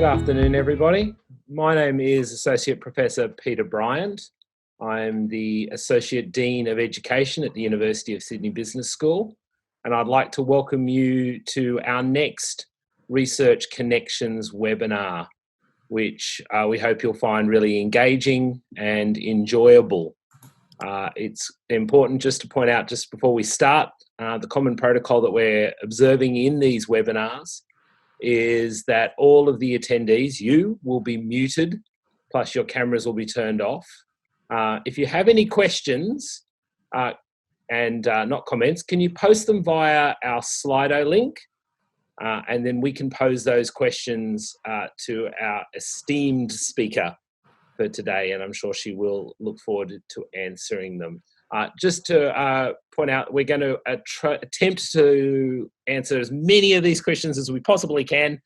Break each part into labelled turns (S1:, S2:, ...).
S1: Good afternoon, everybody. My name is Associate Professor Peter Bryant. I'm the Associate Dean of Education at the University of Sydney Business School, and I'd like to welcome you to our next Research Connections webinar, which we hope you'll find really engaging and enjoyable. It's important just to point out, just before we start, the common protocol that we're observing in these webinars is that all of the attendees, you will be muted, plus your cameras will be turned off. If you have any questions and not comments, can you post them via our Slido link? And then we can pose those questions to our esteemed speaker for today, and I'm sure she will look forward to answering them. Just to point out, we're going to attempt to answer as many of these questions as we possibly can,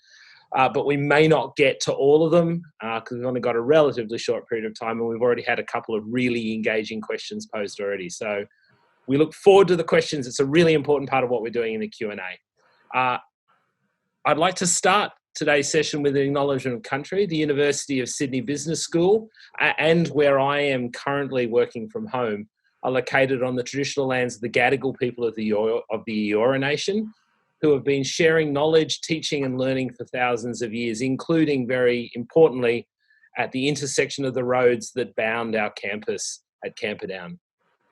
S1: but we may not get to all of them because we've only got a relatively short period of time, and we've already had a couple of really engaging questions posed already. So we look forward to the questions. It's a really important part of what we're doing in the Q&A. I'd like to start today's session with an acknowledgement of country. The University of Sydney Business School and where I am currently working from home are located on the traditional lands of the Gadigal people of the Eora Nation, who have been sharing knowledge, teaching and learning for thousands of years, including, very importantly, at the intersection of the roads that bound our campus at Camperdown.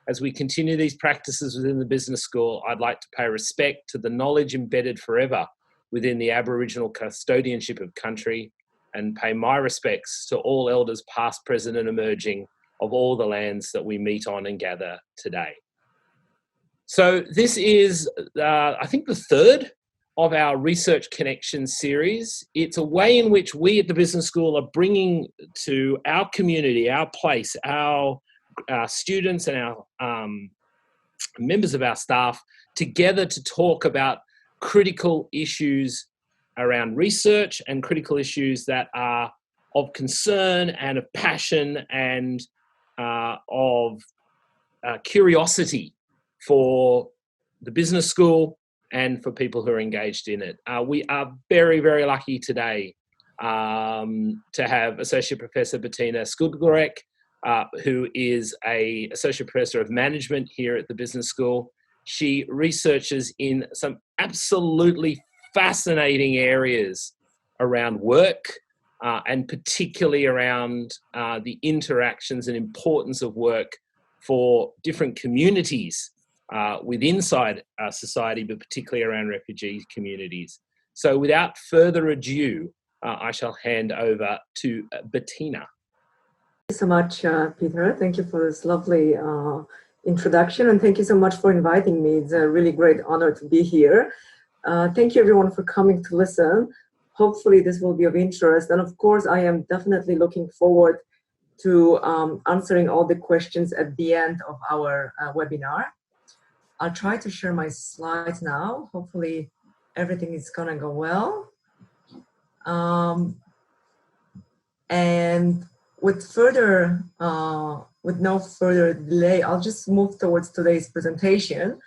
S1: As we continue these practices within the business school, I'd like to pay respect to the knowledge embedded forever within the Aboriginal custodianship of country, and pay my respects to all elders past, present and emerging of all the lands that we meet on and gather today. So this is, I think, the third of our Research Connections series. It's a way in which we at the Business School are bringing to our community, our place, our students and our members of our staff together to talk about critical issues around research and critical issues that are of concern and of passion and of curiosity for the business school and for people who are engaged in it. We are very, very lucky today to have Associate Professor Betina Szkudlarek, who is an Associate Professor of Management here at the Business School. She researches in some absolutely fascinating areas around work, and particularly around the interactions and importance of work for different communities inside our society, but particularly around refugee communities. So without further ado, I shall hand over to Betina.
S2: Thank you so much, Peter. Thank you for this lovely introduction, and thank you so much for inviting me. It's a really great honor to be here. Thank you everyone for coming to listen. Hopefully this will be of interest, and of course I am definitely looking forward to answering all the questions at the end of our webinar. I'll try to share my slides now. Hopefully everything is gonna go well. And with no further delay, I'll just move towards today's presentation.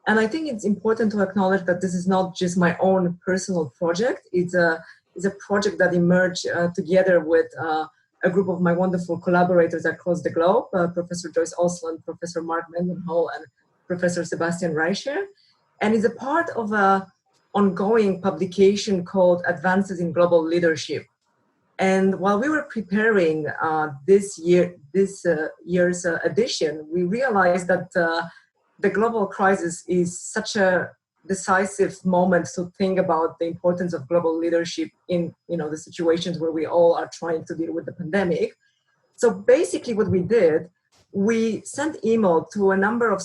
S2: And I think it's important to acknowledge that this is not just my own personal project. It's a project that emerged together with a group of my wonderful collaborators across the globe, Professor Joyce Osland, Professor Mark Mendenhall, and Professor Sebastian Reicher. And it's a part of an ongoing publication called Advances in Global Leadership. And while we were preparing this year's edition, we realized that the global crisis is such a decisive moment to think about the importance of global leadership in the situations where we all are trying to deal with the pandemic. So basically what we did, we sent email to a number of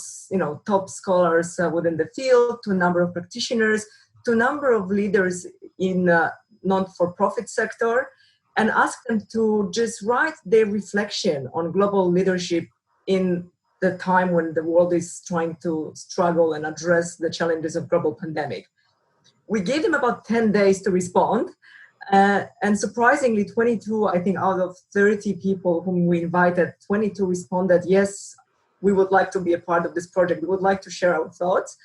S2: top scholars within the field, to a number of practitioners, to a number of leaders in non-for-profit sector, and asked them to just write their reflection on global leadership in the time when the world is trying to struggle and address the challenges of global pandemic. We gave them about 10 days to respond, and surprisingly 22, I think out of 30 people whom we invited, 22 responded, yes, we would like to be a part of this project, we would like to share our thoughts.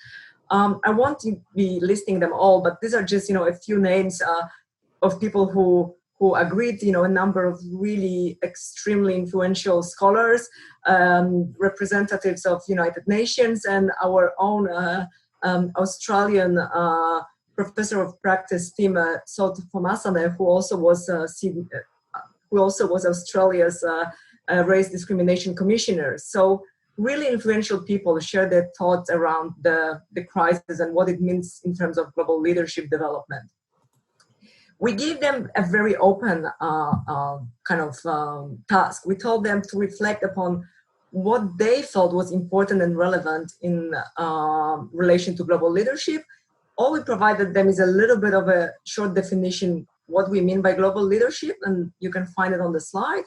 S2: I won't be listing them all, but these are just a few names of people who who agreed, a number of really extremely influential scholars, representatives of United Nations, and our own Australian professor of practice, Tim Soutphommasane, who also was Australia's race discrimination commissioner. So really influential people share their thoughts around the crisis and what it means in terms of global leadership development. We gave them a very open task. We told them to reflect upon what they felt was important and relevant in relation to global leadership. All we provided them is a little bit of a short definition what we mean by global leadership, and you can find it on the slide.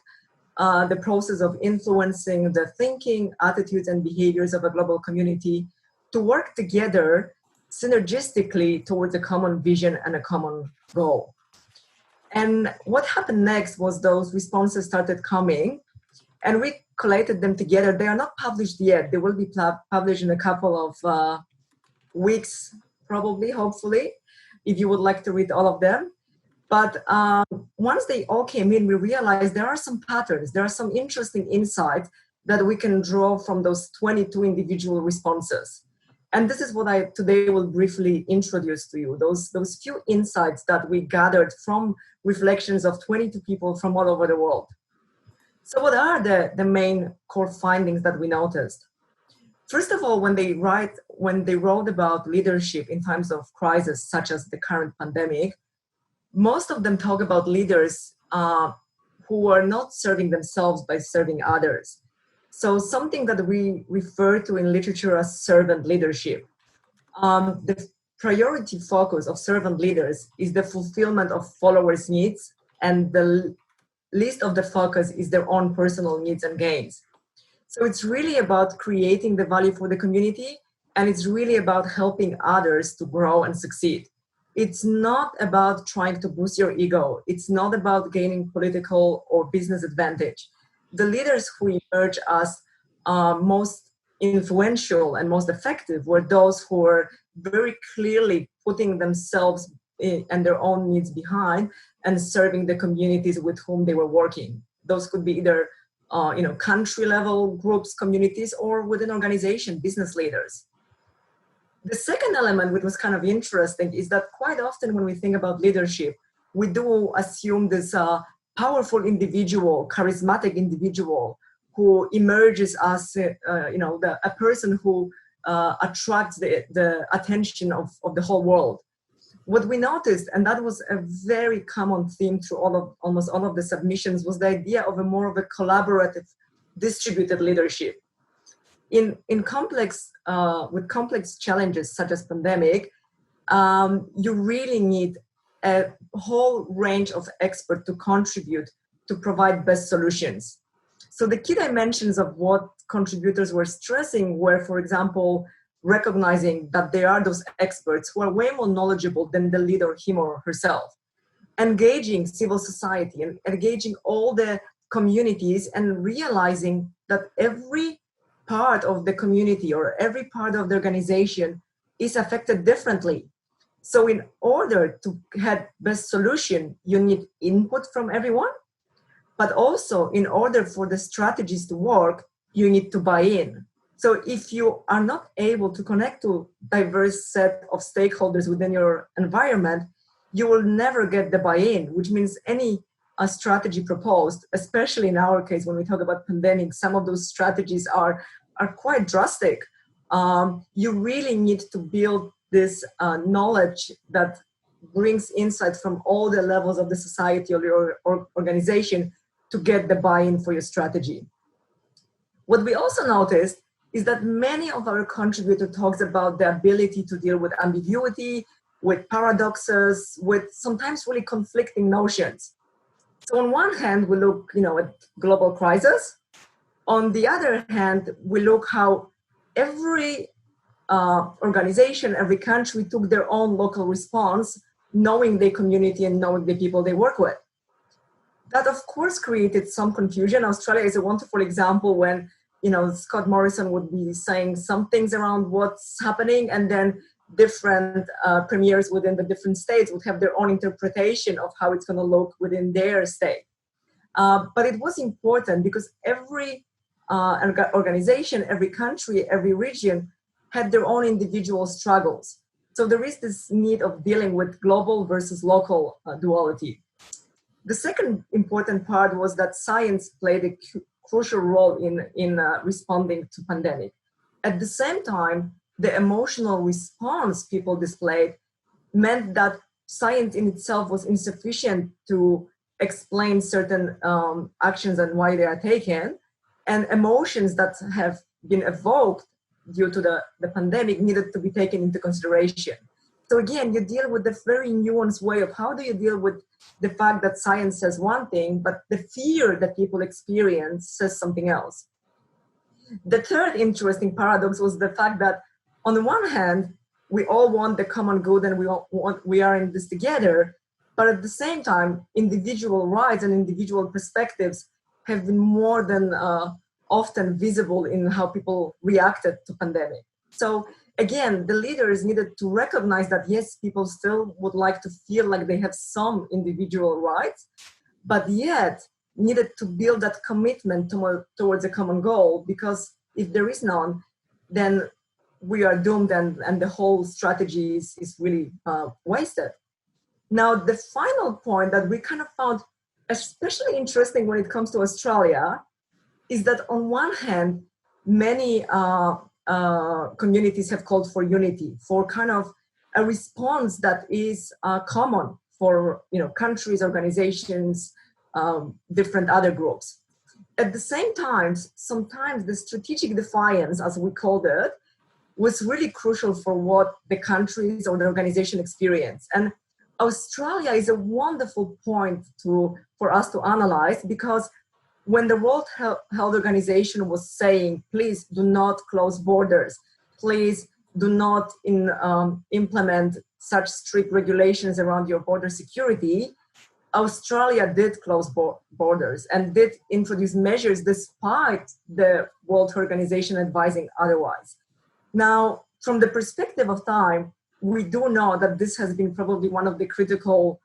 S2: The process of influencing the thinking, attitudes, and behaviors of a global community to work together synergistically towards a common vision and a common goal. And what happened next was those responses started coming, and we collated them together. They are not published yet. They will be published in a couple of weeks, probably, hopefully, if you would like to read all of them. But once they all came in, we realized there are some patterns, there are some interesting insights that we can draw from those 22 individual responses. And this is what I today will briefly introduce to you, those few insights that we gathered from reflections of 22 people from all over the world. So what are the main core findings that we noticed? First of all, when they wrote about leadership in times of crisis, such as the current pandemic, most of them talk about leaders who are not serving themselves by serving others. So something that we refer to in literature as servant leadership. The priority focus of servant leaders is the fulfillment of followers' needs, and the least of the focus is their own personal needs and gains. So it's really about creating the value for the community, and it's really about helping others to grow and succeed. It's not about trying to boost your ego. It's not about gaining political or business advantage. The leaders who emerge as most influential and most effective were those who were very clearly putting themselves and their own needs behind and serving the communities with whom they were working. Those could be either country level groups, communities, or within organization, business leaders. The second element, which was kind of interesting, is that quite often when we think about leadership, we do assume this powerful individual, charismatic individual who emerges as a person who attracts the attention of the whole world. What we noticed, and that was a very common theme through almost all of the submissions, was the idea of more of a collaborative, distributed leadership. With complex challenges such as pandemic, you really need a whole range of experts to contribute to provide best solutions. So the key dimensions of what contributors were stressing were, for example, recognizing that there are those experts who are way more knowledgeable than the leader, him or herself, engaging civil society and engaging all the communities, and realizing that every part of the community or every part of the organization is affected differently. So in order to have best solution, you need input from everyone, but also in order for the strategies to work, you need to buy in. So if you are not able to connect to diverse set of stakeholders within your environment, you will never get the buy-in, which means any strategy proposed, especially in our case, when we talk about pandemic, some of those strategies are quite drastic. You really need to build this knowledge that brings insight from all the levels of the society or your organization to get the buy-in for your strategy. What we also noticed is that many of our contributors talks about the ability to deal with ambiguity, with paradoxes, with sometimes really conflicting notions. So on one hand, we look, at global crisis. On the other hand, we look how every organization, every country took their own local response, knowing their community and knowing the people they work with. That, of course, created some confusion. Australia is a wonderful example when, Scott Morrison would be saying some things around what's happening, and then different premiers within the different states would have their own interpretation of how it's going to look within their state. But it was important because every organization, every country, every region had their own individual struggles. So there is this need of dealing with global versus local duality. The second important part was that science played a crucial role in responding to pandemic. At the same time, the emotional response people displayed meant that science in itself was insufficient to explain certain actions and why they are taken, and emotions that have been evoked due to the pandemic needed to be taken into consideration. So again, you deal with the very nuanced way of how do you deal with the fact that science says one thing, but the fear that people experience says something else. The third interesting paradox was the fact that on the one hand, we all want the common good and we are in this together, but at the same time, individual rights and individual perspectives have been more than often visible in how people reacted to pandemic. So again, the leaders needed to recognize that yes, people still would like to feel like they have some individual rights, but yet needed to build that commitment towards a common goal, because if there is none, then we are doomed and the whole strategy is really wasted. Now, the final point that we kind of found especially interesting when it comes to Australia is that on one hand, many communities have called for unity, for kind of a response that is common for countries, organizations, different other groups. At the same time, sometimes the strategic defiance, as we called it, was really crucial for what the countries or the organization experience. And Australia is a wonderful point for us to analyze, because when the World Health Organization was saying, please do not close borders, please do not implement such strict regulations around your border security, Australia did close borders and did introduce measures despite the World Health Organization advising otherwise. Now, from the perspective of time, we do know that this has been probably one of the critical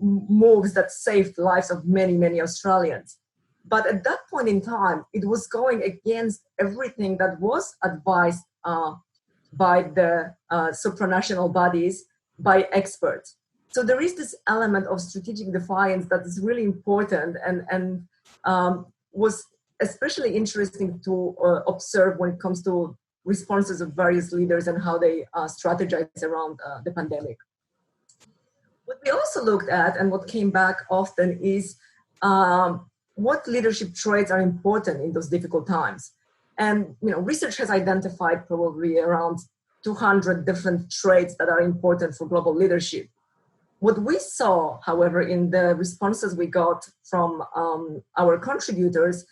S2: moves that saved the lives of many, many Australians. But at that point in time, it was going against everything that was advised by the supranational bodies, by experts. So there is this element of strategic defiance that is really important and was especially interesting to observe when it comes to responses of various leaders and how they strategize around the pandemic. What we also looked at and what came back often is what leadership traits are important in those difficult times. And research has identified probably around 200 different traits that are important for global leadership. What we saw, however, in the responses we got from our contributors,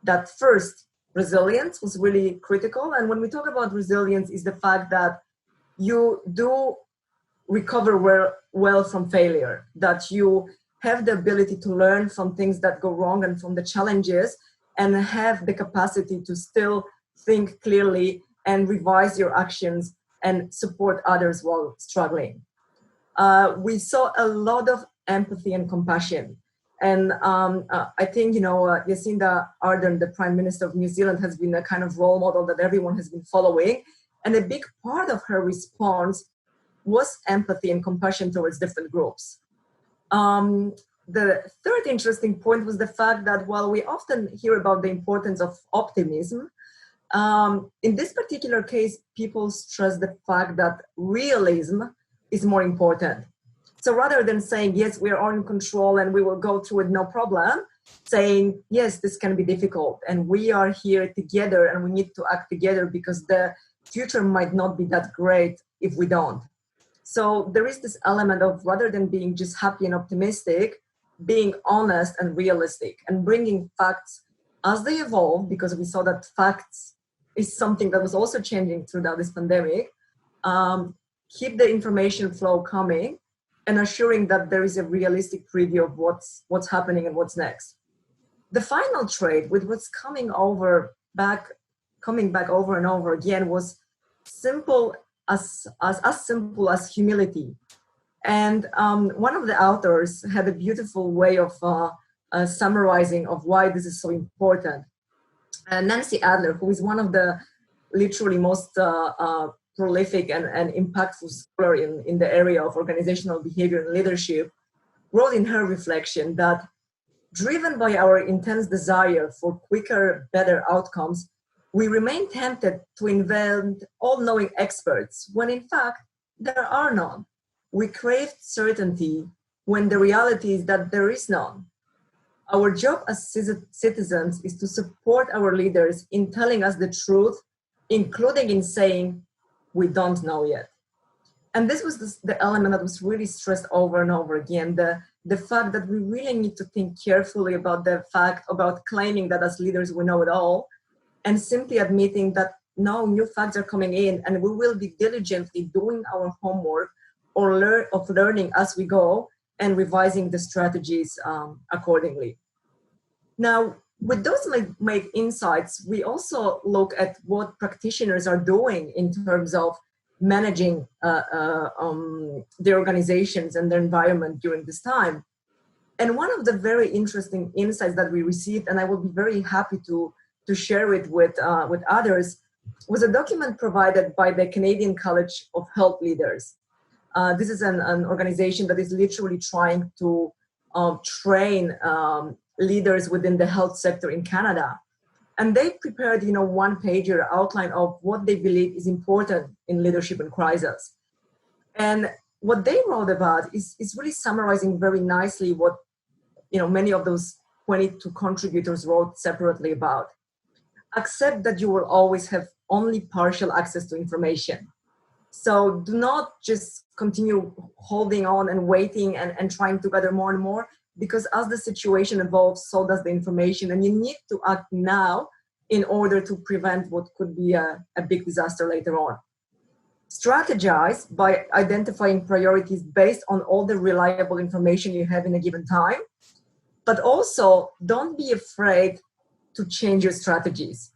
S2: that first, resilience was really critical. And when we talk about resilience, is the fact that you do recover well from failure, that you have the ability to learn from things that go wrong and from the challenges, and have the capacity to still think clearly and revise your actions and support others while struggling. We saw a lot of empathy and compassion. And I think, Jacinda Ardern, the Prime Minister of New Zealand, has been a kind of role model that everyone has been following. And a big part of her response was empathy and compassion towards different groups. The third interesting point was the fact that while we often hear about the importance of optimism, in this particular case, people stress the fact that realism is more important. So rather than saying, yes, we are all in control and we will go through it no problem, saying, yes, this can be difficult and we are here together and we need to act together because the future might not be that great if we don't. So there is this element of, rather than being just happy and optimistic, being honest and realistic and bringing facts as they evolve, because we saw that facts is something that was also changing throughout this pandemic. Keep the information flow coming and assuring that there is a realistic preview of what's happening and what's next. The final trait, with what's coming back over and over again, was simple as simple as humility. And one of the authors had a beautiful way of summarizing of why this is so important. Nancy Adler, who is one of the literally most prolific and impactful scholar in the area of organizational behavior and leadership, wrote in her reflection that driven by our intense desire for quicker, better outcomes, we remain tempted to invent all-knowing experts when in fact there are none. We crave certainty when the reality is that there is none. Our job as citizens is to support our leaders in telling us the truth, including in saying, we don't know yet. And this was the element that was really stressed over and over again, the fact that we really need to think carefully about the fact about claiming that as leaders we know it all, and simply admitting that no, new facts are coming in and we will be diligently doing our homework or learning as we go and revising the strategies accordingly. Now, with those made insights, we also look at what practitioners are doing in terms of managing their organizations and their environment during this time. And one of the very interesting insights that we received, and I will be very happy to share it with others, was a document provided by the Canadian College of Health Leaders. This is an organization that is literally trying to train leaders within the health sector in Canada. And they prepared, one-pager outline of what they believe is important in leadership in crisis. And what they wrote about is really summarizing very nicely what, many of those 22 contributors wrote separately about. Accept that you will always have only partial access to information. So do not just continue holding on and waiting and trying to gather more and more, because as the situation evolves, so does the information. And you need to act now in order to prevent what could be a big disaster later on. Strategize by identifying priorities based on all the reliable information you have in a given time. But also, don't be afraid to change your strategies.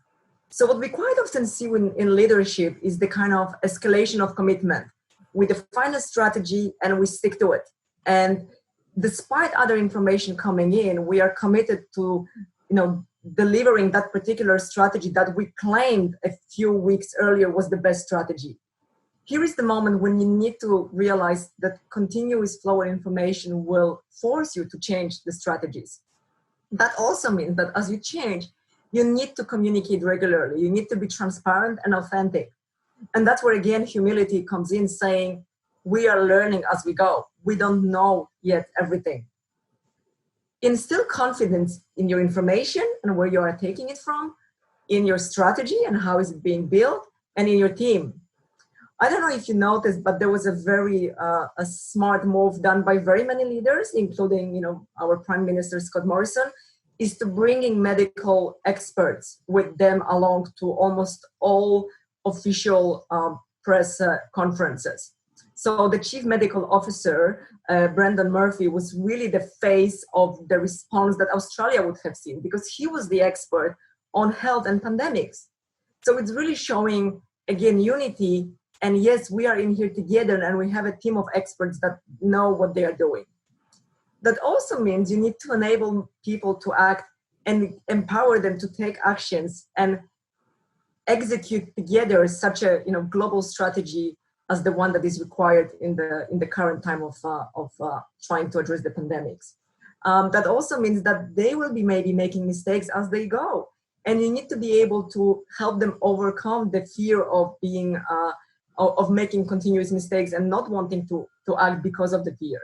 S2: So what we quite often see in leadership is the kind of escalation of commitment. We define a strategy and we stick to it. And despite other information coming in, we are committed to, delivering that particular strategy that we claimed a few weeks earlier was the best strategy. Here is the moment when you need to realize that continuous flow of information will force you to change the strategies. That also means that as you change, you need to communicate regularly. You need to be transparent and authentic. And that's where, again, humility comes in, saying, we are learning as we go. We don't know yet everything. Instill confidence in your information and where you are taking it from, in your strategy and how is it being built, and in your team. I don't know if you noticed, but there was a very a smart move done by very many leaders, including our Prime Minister Scott Morrison, is to bringing medical experts with them along to almost all official press conferences. So the Chief Medical Officer, Brendan Murphy, was really the face of the response that Australia would have seen, because he was the expert on health and pandemics. So it's really showing, again, unity. And yes, we are in here together and we have a team of experts that know what they are doing. That also means you need to enable people to act and empower them to take actions and execute together such a global strategy as the one that is required in the current time of trying to address the pandemics. That also means that they will be maybe making mistakes as they go, and you need to be able to help them overcome the fear of being of making continuous mistakes and not wanting to act because of the fear.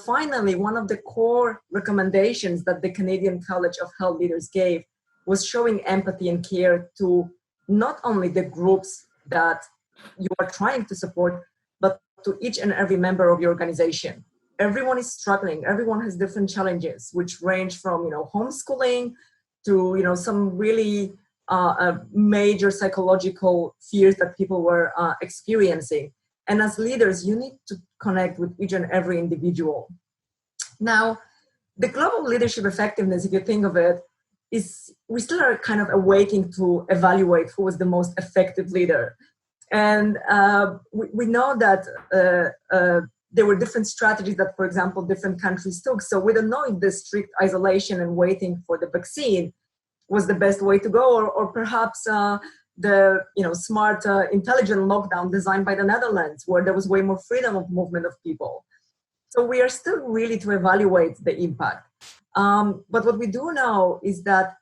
S2: Finally, one of the core recommendations that the Canadian College of Health Leaders gave was showing empathy and care to not only the groups that you are trying to support, but to each and every member of your organization. Everyone is struggling. Everyone has different challenges, which range from homeschooling to some really major psychological fears that people were experiencing. And as leaders, you need to connect with each and every individual. Now, the global leadership effectiveness, if you think of it, is we still are kind of awaiting to evaluate who was the most effective leader. And we know that there were different strategies that, for example, different countries took. So we don't know if the strict isolation and waiting for the vaccine was the best way to go, or perhaps the smart, intelligent lockdown designed by the Netherlands, where there was way more freedom of movement of people. So we are still really to evaluate the impact. But what we do know is that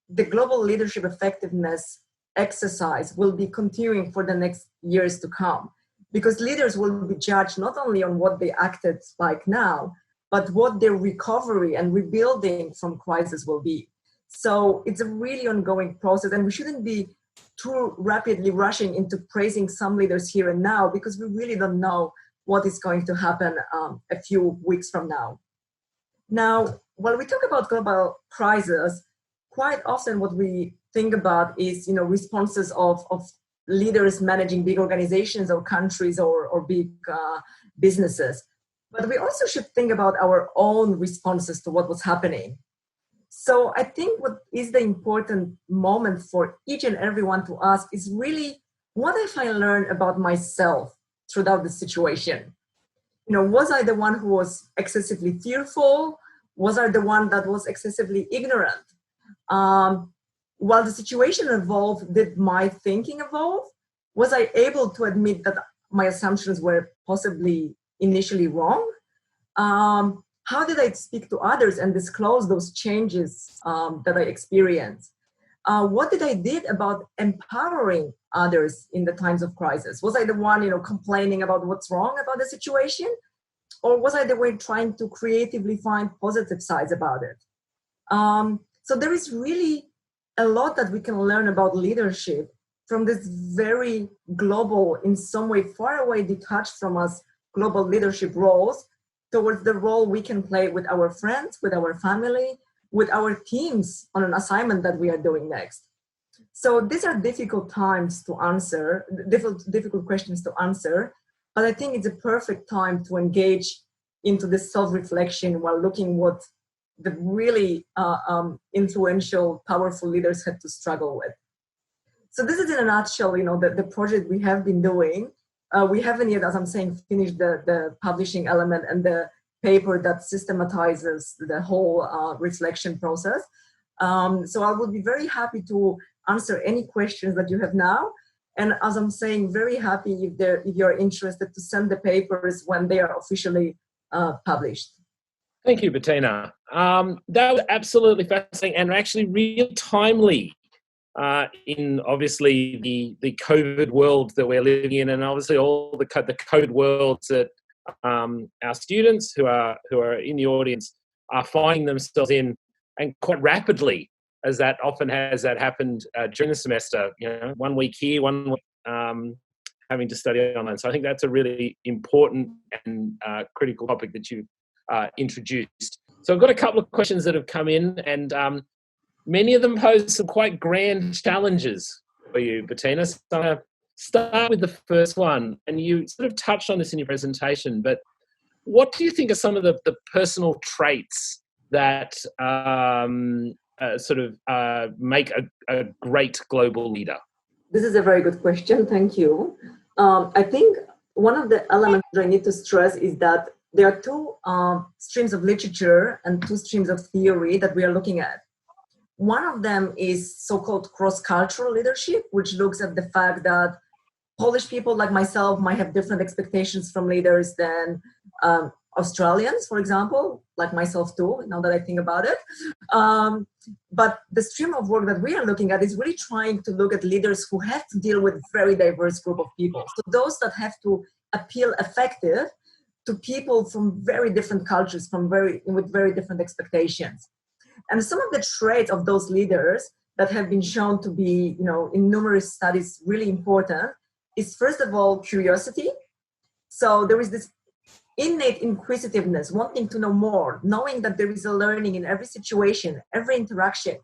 S2: the global leadership effectiveness exercise will be continuing for the next years to come, because leaders will be judged not only on what they acted like now, but what their recovery and rebuilding from crisis will be. So it's a really ongoing process, and we shouldn't be too rapidly rushing into praising some leaders here and now, because we really don't know what is going to happen a few weeks from now. Now, when we talk about global crisis, quite often what we think about is, responses of leaders managing big organizations or countries or big businesses. But we also should think about our own responses to what was happening. So I think what is the important moment for each and everyone to ask is really, what have I learned about myself throughout the situation? Was I the one who was excessively fearful? Was I the one that was excessively ignorant? While the situation evolved, did my thinking evolve? Was I able to admit that my assumptions were possibly initially wrong? How did I speak to others and disclose those changes that I experienced? What did I did about empowering others in the times of crisis? Was I the one, complaining about what's wrong about the situation? Or was I the one trying to creatively find positive sides about it? So there is really a lot that we can learn about leadership from this very global, in some way far away, detached from us, global leadership roles, towards the role we can play with our friends, with our family, with our teams on an assignment that we are doing next. So these are difficult times to answer, difficult questions to answer, but I think it's a perfect time to engage into this self-reflection while looking what the really influential, powerful leaders had to struggle with. So this is in a nutshell, the project we have been doing. We haven't yet, as I'm saying, finished the publishing element and the paper that systematizes the whole reflection process. So I would be very happy to answer any questions that you have now. And as I'm saying, very happy if you're interested to send the papers when they are officially published.
S1: Thank you, Betina. That was absolutely fascinating and actually really timely in obviously the COVID world that we're living in, and obviously all the COVID worlds that our students who are in the audience are finding themselves in, and quite rapidly, as that often has happened during the semester. 1 week here, 1 week having to study online. So I think that's a really important and critical topic that you introduced. So I've got a couple of questions that have come in, and many of them pose some quite grand challenges for you, Betina. So I'm going to start with the first one, and you sort of touched on this in your presentation, but what do you think are some of the personal traits that make a great global leader?
S2: This is a very good question. Thank you. I think one of the elements that I need to stress is that there are two streams of literature and two streams of theory that we are looking at. One of them is so-called cross-cultural leadership, which looks at the fact that Polish people like myself might have different expectations from leaders than Australians, for example, like myself too, now that I think about it. But the stream of work that we are looking at is really trying to look at leaders who have to deal with a very diverse group of people. So those that have to appeal effective to people from very different cultures, with very different expectations. And some of the traits of those leaders that have been shown to be, in numerous studies, really important is, first of all, curiosity. So there is this innate inquisitiveness, wanting to know more, knowing that there is a learning in every situation, every interaction.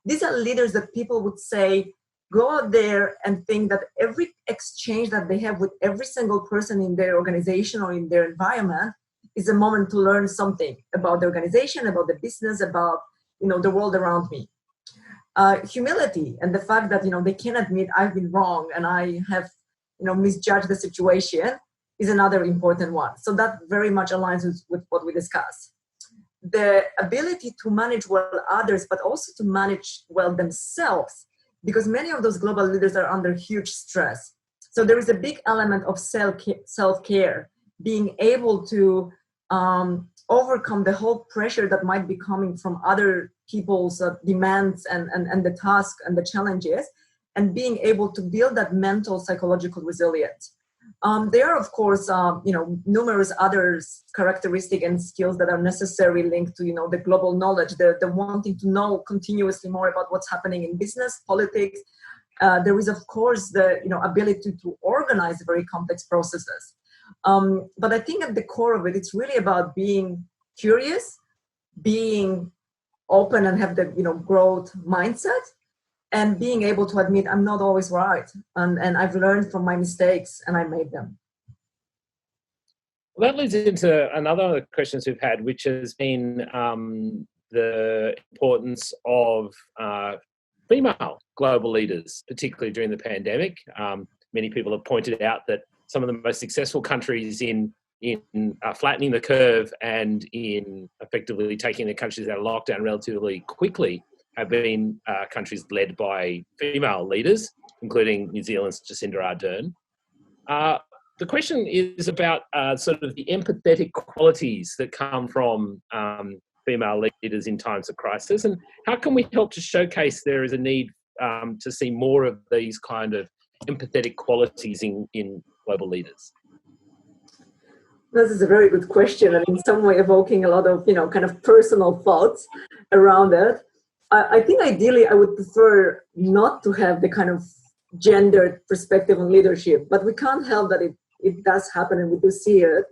S2: These are leaders that people would say, go out there and think that every exchange that they have with every single person in their organization or in their environment is a moment to learn something about the organization, about the business, about the world around me. Humility and the fact that they can admit I've been wrong and I have misjudge the situation is another important one. So that very much aligns with what we discussed. The ability to manage well others, but also to manage well themselves, because many of those global leaders are under huge stress. So there is a big element of self-care, being able to overcome the whole pressure that might be coming from other people's demands and the task and the challenges, and being able to build that mental, psychological resilience. There are, of course, numerous other characteristics and skills that are necessarily linked to, the global knowledge, the wanting to know continuously more about what's happening in business, politics. There is, of course, the ability to organize very complex processes. But I think at the core of it, it's really about being curious, being open and have the growth mindset, and being able to admit I'm not always right, and I've learned from my mistakes and I made them.
S1: Well, that leads into another of the questions we've had, which has been the importance of female global leaders, particularly during the pandemic. Many people have pointed out that some of the most successful countries in flattening the curve and in effectively taking the countries out of lockdown relatively quickly have been countries led by female leaders, including New Zealand's Jacinda Ardern. The question is about sort of the empathetic qualities that come from female leaders in times of crisis, and how can we help to showcase there is a need to see more of these kind of empathetic qualities in global leaders?
S2: This is a very good question, and in some way evoking a lot of kind of personal thoughts around it. I think ideally I would prefer not to have the kind of gendered perspective on leadership, but we can't help that it does happen and we do see it.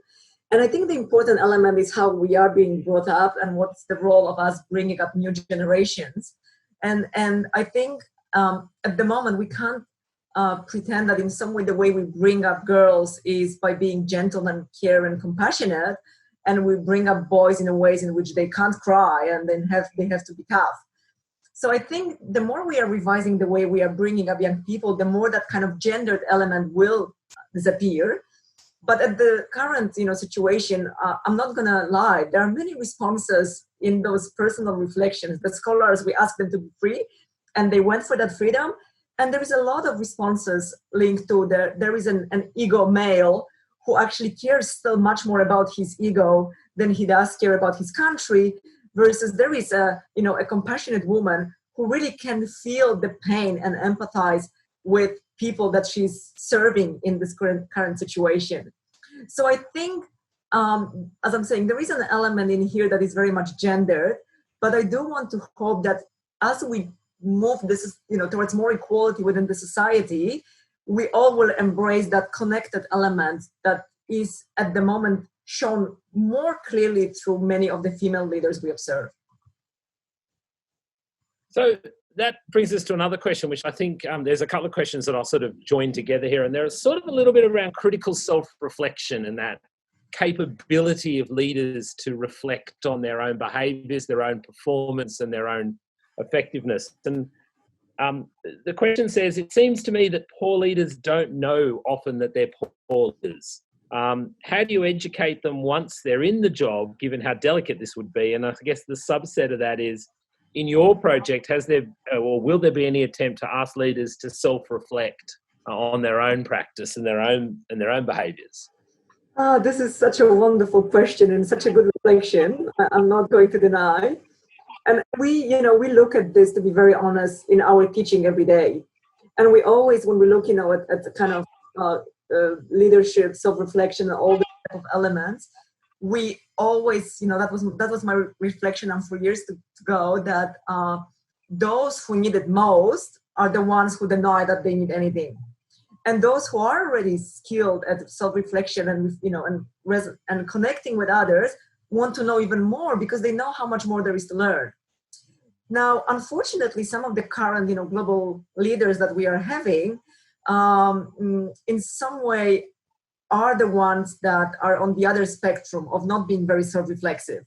S2: And I think the important element is how we are being brought up and what's the role of us bringing up new generations. And I think at the moment we can't pretend that in some way the way we bring up girls is by being gentle and care and compassionate, and we bring up boys in a ways in which they can't cry and then they have to be tough. So I think the more we are revising the way we are bringing up young people, the more that kind of gendered element will disappear. But at the current situation, I'm not going to lie, there are many responses in those personal reflections. The scholars, we asked them to be free, and they went for that freedom. And there is a lot of responses linked to there is an ego male who actually cares still much more about his ego than he does care about his country, versus there is a compassionate woman who really can feel the pain and empathize with people that she's serving in this current situation. So I think, as I'm saying, there is an element in here that is very much gendered, but I do want to hope that as we move this, towards more equality within the society, we all will embrace that connected element that is at the moment shown more clearly through many of the female leaders we observe.
S1: So that brings us to another question, which I think there's a couple of questions that I'll sort of join together here. And there's sort of a little bit around critical self-reflection and that capability of leaders to reflect on their own behaviours, their own performance and their own effectiveness. And the question says, it seems to me that poor leaders don't know often that they're poor leaders. How do you educate them once they're in the job, given how delicate this would be? And I guess the subset of that is, in your project, has there or will there be any attempt to ask leaders to self-reflect on their own practice and their own behaviours?
S2: This is such a wonderful question and such a good reflection. I'm not going to deny. And we look at this, to be very honest, in our teaching every day. And we always, when we look, at the kind of leadership, self-reflection, and all the type of elements, we always, that was my reflection on for years to go, that those who need it most are the ones who deny that they need anything. And those who are already skilled at self-reflection and connecting with others want to know even more because they know how much more there is to learn. Now, unfortunately, some of the current, global leaders that we are having, in some way, are the ones that are on the other spectrum of not being very self-reflexive.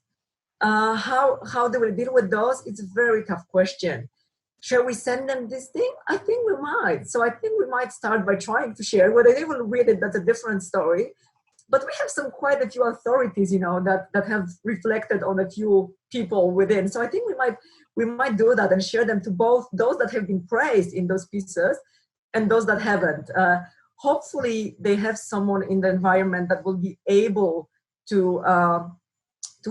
S2: How they will deal with those? It's a very tough question. shall we send them this thing? I think we might. So I think we might start by trying to share. Whether they will read it, that's a different story. But we have quite a few authorities, that have reflected on a few people within. So I think we might do that and share them to both those that have been praised in those pieces and those that haven't. Hopefully, they have someone in the environment that will be able to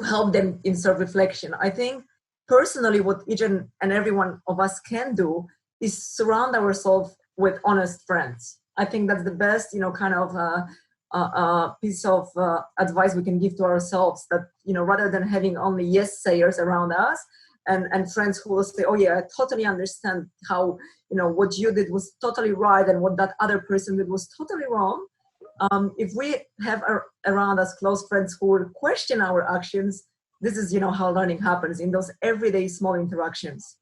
S2: help them in self-reflection. I think personally, what each and every one of us can do is surround ourselves with honest friends. I think that's the best, kind of piece of advice we can give to ourselves, that, rather than having only yes sayers around us and friends who will say, oh yeah, I totally understand how, what you did was totally right and what that other person did was totally wrong. If we have around us close friends who will question our actions, this is, how learning happens, in those everyday small interactions.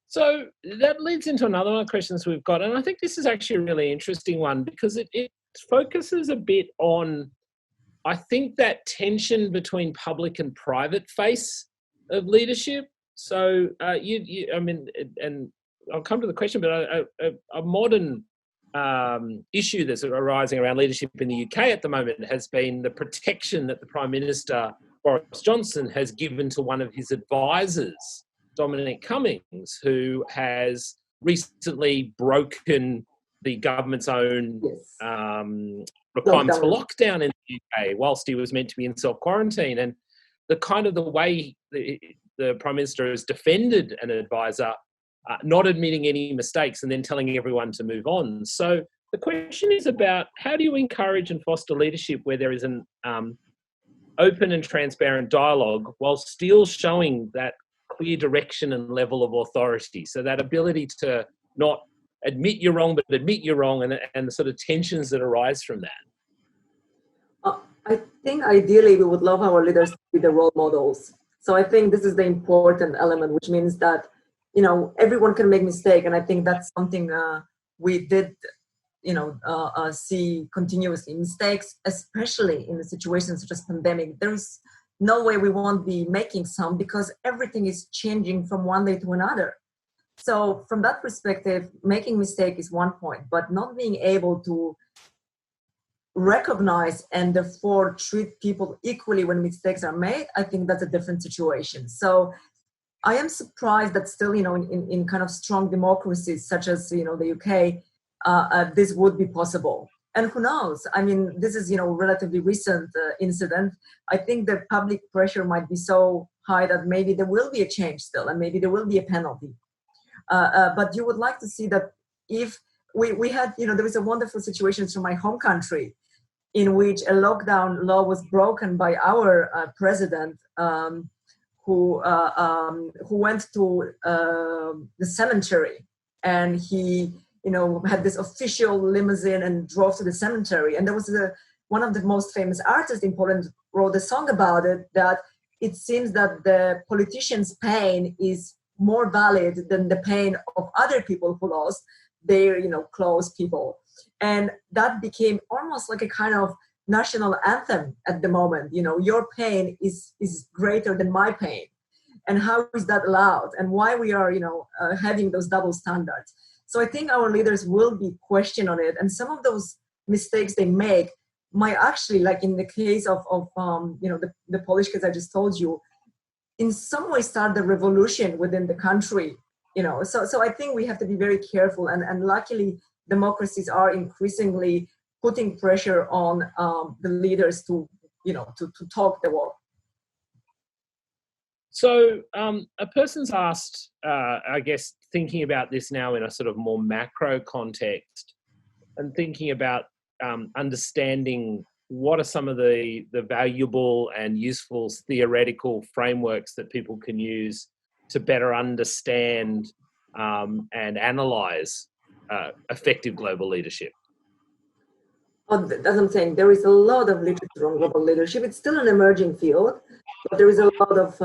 S1: So that leads into another one of the questions we've got. And I think this is actually a really interesting one, because it focuses a bit on, I think, that tension between public and private face of leadership. So and I'll come to the question, but a modern issue that's arising around leadership in the UK at the moment has been the protection that the Prime Minister, Boris Johnson, has given to one of his advisors, Dominic Cummings, who has recently broken the government's own requirements for lockdown in the UK, whilst he was meant to be in self-quarantine. And the way the Prime Minister has defended an advisor, not admitting any mistakes and then telling everyone to move on. So the question is about, how do you encourage and foster leadership where there is an open and transparent dialogue while still showing that clear direction and level of authority? So that ability to not admit you're wrong, but admit you're wrong, and the sort of tensions that arise from that.
S2: I think ideally we would love our leaders to be the role models. So I think this is the important element, which means that, everyone can make mistakes. And I think that's something we did, see continuously. Mistakes, especially in a situation such as pandemic. There's no way we won't be making some, because everything is changing from one day to another. So from that perspective, making mistake is one point, but not being able to recognize and therefore treat people equally when mistakes are made, I think that's a different situation. So I am surprised that still, in kind of strong democracies such as, the UK, this would be possible. And who knows? I mean, this is, relatively recent incident. I think the public pressure might be so high that maybe there will be a change still, and maybe there will be a penalty. But you would like to see that if we had, there was a wonderful situation from my home country in which a lockdown law was broken by our president, who went to the cemetery, and he, had this official limousine and drove to the cemetery. And there was one of the most famous artists in Poland wrote a song about it, that it seems that the politician's pain is more valid than the pain of other people who lost their, close people. And that became almost like a kind of national anthem at the moment. Your pain is greater than my pain. And how is that allowed? And why we are, having those double standards. So I think our leaders will be questioned on it. And some of those mistakes they make might actually, like in the case of the Polish case I just told you, in some way start the revolution within the country. So I think we have to be very careful. And luckily, democracies are increasingly putting pressure on the leaders to talk the walk.
S1: So a person's asked, I guess, thinking about this now in a sort of more macro context, and thinking about understanding what are some of the valuable and useful theoretical frameworks that people can use to better understand and analyze effective global leadership.
S2: As I'm saying, there is a lot of literature on global leadership. It's still an emerging field, but there is a lot of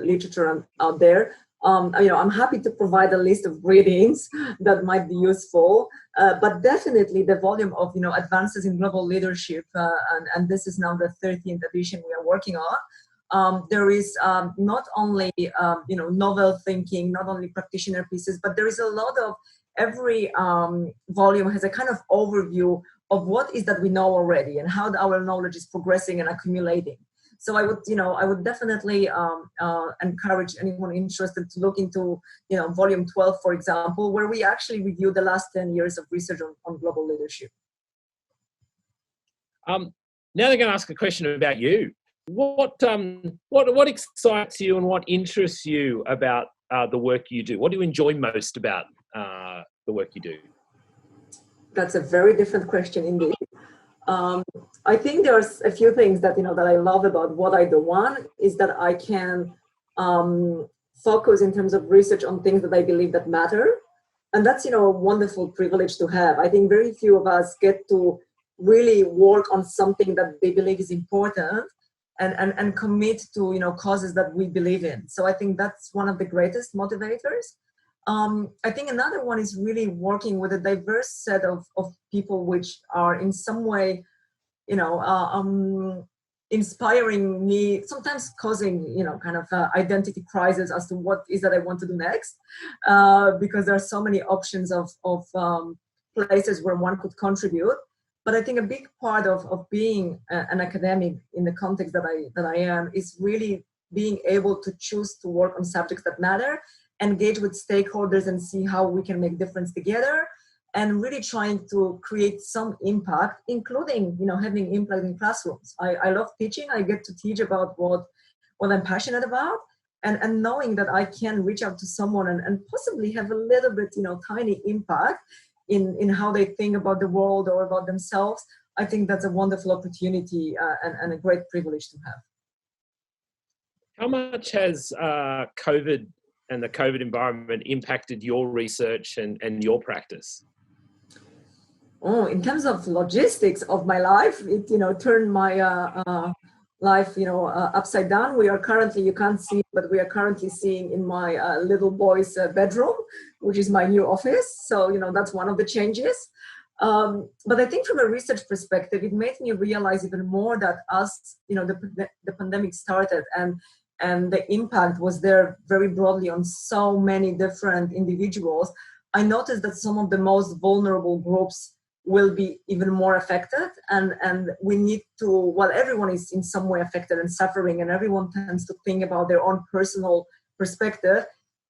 S2: literature out there. I'm happy to provide a list of readings that might be useful, but definitely the volume of advances in global leadership, and this is now the 13th edition we are working on. There is not only novel thinking, not only practitioner pieces, but there is a lot of every volume has a kind of overview of what is that we know already and how our knowledge is progressing and accumulating. So I would definitely encourage anyone interested to look into, volume 12, for example, where we actually review the last 10 years of research on global leadership.
S1: Now they're going to ask a question about you. What excites you and what interests you about the work you do? What do you enjoy most about the work you do?
S2: That's a very different question indeed. I think there's a few things that that I love about what I do. One is that I can focus in terms of research on things that I believe that matter, and that's a wonderful privilege to have. I think very few of us get to really work on something that they believe is important and commit to causes that we believe in. So I think that's one of the greatest motivators. I think another one is really working with a diverse set of people which are in some way, inspiring me, sometimes causing, kind of identity crisis as to what is that I want to do next, because there are so many options of places where one could contribute. But I think a big part of being an academic in the context that I am is really being able to choose to work on subjects that matter, engage with stakeholders and see how we can make difference together, and really trying to create some impact, including having impact in classrooms. I love teaching. I get to teach about what I'm passionate about, and knowing that I can reach out to someone and possibly have a little bit tiny impact in how they think about the world or about themselves. I think that's a wonderful opportunity and a great privilege to have.
S1: How much has COVID and the COVID environment impacted your research and your practice?
S2: Oh, in terms of logistics of my life, it turned my life upside down. We are currently, you can't see, but we are currently seeing in my little boy's bedroom, which is my new office. So that's one of the changes. But I think from a research perspective, it made me realize even more that as the pandemic started and the impact was there very broadly on so many different individuals, I noticed that some of the most vulnerable groups will be even more affected, and we need to, while everyone is in some way affected and suffering, and everyone tends to think about their own personal perspective,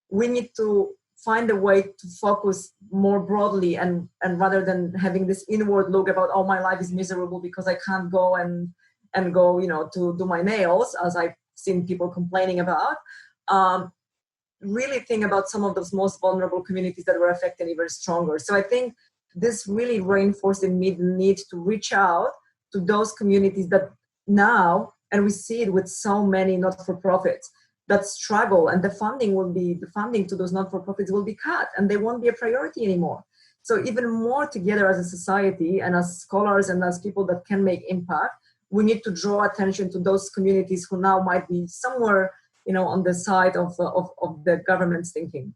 S2: we need to find a way to focus more broadly and rather than having this inward look about, oh, my life is miserable because I can't go and go to do my nails, as I've seen people complaining about, really think about some of those most vulnerable communities that were affected even stronger. So I think this really reinforced the need to reach out to those communities that now, and we see it with so many not-for-profits that struggle, and the funding to those not-for-profits will be cut and they won't be a priority anymore. So even more together as a society and as scholars and as people that can make impact, we need to draw attention to those communities who now might be somewhere on the side of the government's thinking.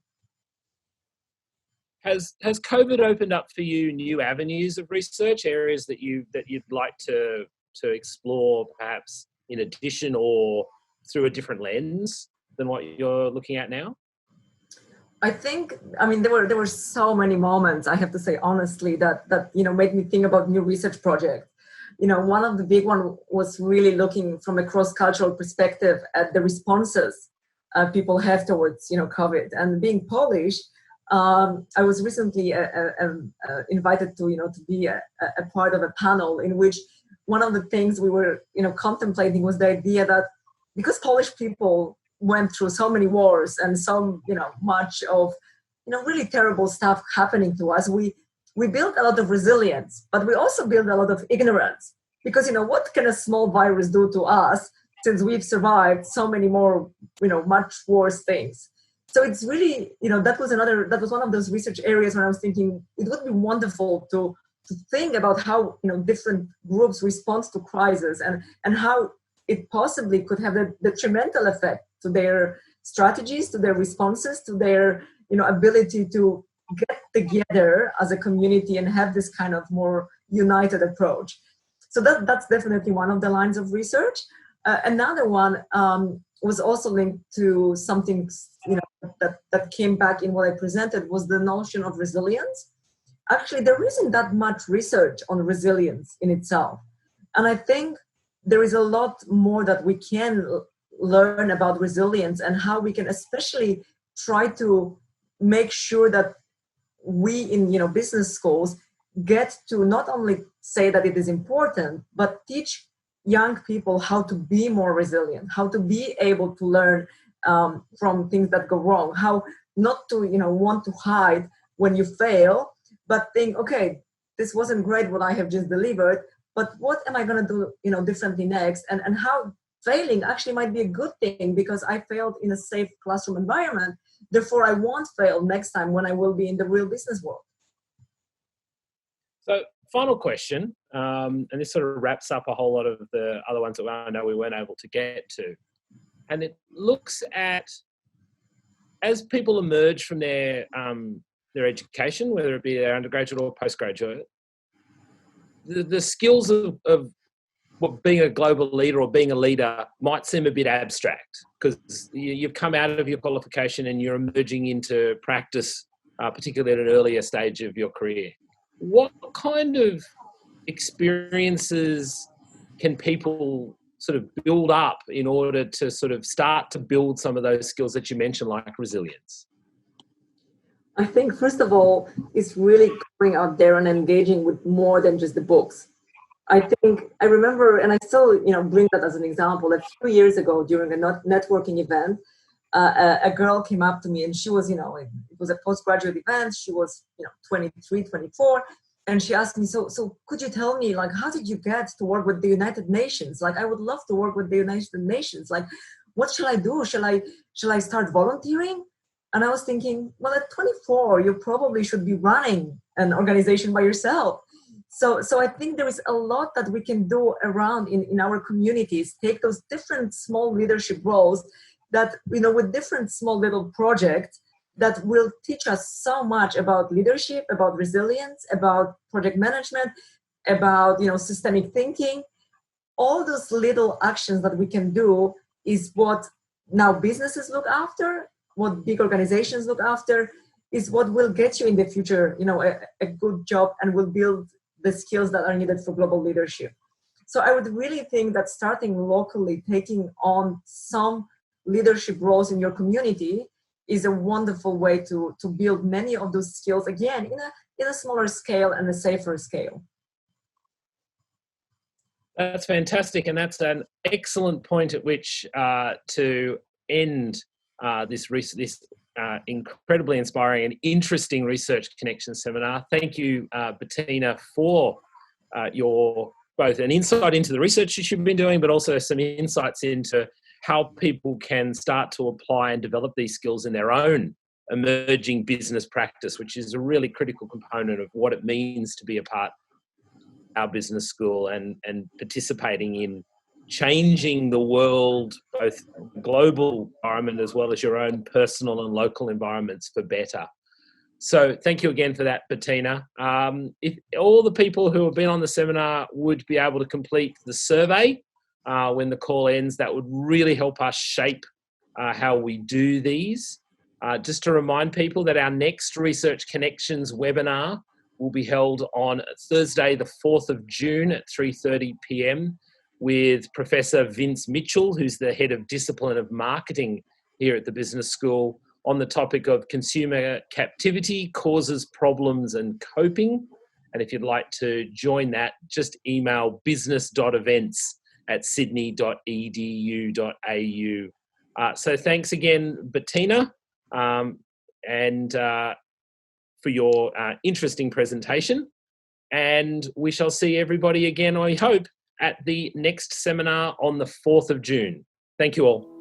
S1: Has COVID opened up for you new avenues of research, areas that you'd like to explore, perhaps in addition or through a different lens than what you're looking at now?
S2: I think, there were so many moments, I have to say honestly, that made me think about new research projects. One of the big one was really looking from a cross-cultural perspective at the responses people have towards COVID. And being Polish, I was recently invited to be a part of a panel in which one of the things we were contemplating was the idea that because Polish people went through so many wars and so much of really terrible stuff happening to us, we built a lot of resilience, but we also built a lot of ignorance, because what can a small virus do to us since we've survived so many more much worse things. So it's really, that was one of those research areas where I was thinking it would be wonderful to think about how different groups respond to crisis and how it possibly could have a detrimental effect to their strategies, to their responses, to their ability to get together as a community and have this kind of more united approach. So that's definitely one of the lines of research. Another one was also linked to something, that came back in what I presented, was the notion of resilience. Actually, there isn't that much research on resilience in itself. And I think there is a lot more that we can learn about resilience, and how we can especially try to make sure that we in business schools get to not only say that it is important, but teach young people how to be more resilient, how to be able to learn from things that go wrong, how not to want to hide when you fail, but think, okay, this wasn't great what I have just delivered, but what am I going to do differently next, and how failing actually might be a good thing, because I failed in a safe classroom environment, therefore I won't fail next time when I will be in the real business world.
S1: So, final question, and this sort of wraps up a whole lot of the other ones that I know we weren't able to get to. And it looks at, as people emerge from their education, whether it be their undergraduate or postgraduate, the skills of what being a global leader or being a leader might seem a bit abstract, because you've come out of your qualification and you're emerging into practice, particularly at an earlier stage of your career. What kind of experiences can people sort of build up in order to sort of start to build some of those skills that you mentioned, like resilience?
S2: I think, first of all, it's really going out there and engaging with more than just the books. I think I remember, and I still, bring that as an example. A few years ago, during a networking event, a girl came up to me, and she was, it was a postgraduate event. She was, 23, 24, and she asked me, so could you tell me, like, how did you get to work with the United Nations? Like, I would love to work with the United Nations. Like, what shall I do? Shall I start volunteering? And I was thinking, well, at 24, you probably should be running an organization by yourself. So I think there is a lot that we can do around in our communities, take those different small leadership roles that, with different small little projects that will teach us so much about leadership, about resilience, about project management, about, systemic thinking. All those little actions that we can do is what now businesses look after, what big organizations look after, is what will get you in the future, a good job, and will build the skills that are needed for global leadership. So I would really think that starting locally, taking on some leadership roles in your community is a wonderful way to build many of those skills, again, in a smaller scale and a safer scale.
S1: That's fantastic, and that's an excellent point at which to end this incredibly inspiring and interesting Research Connection seminar. Thank you, Betina, for your both an insight into the research that you've been doing, but also some insights into how people can start to apply and develop these skills in their own emerging business practice, which is a really critical component of what it means to be a part of our business school and participating in changing the world, both global environment as well as your own personal and local environments, for better. So thank you again for that, Betina. If all the people who have been on the seminar would be able to complete the survey when the call ends, that would really help us shape how we do these. Just to remind people that our next Research Connections webinar will be held on Thursday, the 4th of June at 3:30 p.m. with Professor Vince Mitchell, who's the Head of Discipline of Marketing here at the Business School, on the topic of consumer captivity, causes, problems, and coping. And if you'd like to join that, just email business.events@sydney.edu.au. So thanks again, Betina, and for your interesting presentation. And we shall see everybody again, I hope, at the next seminar on the 4th of June. Thank you all.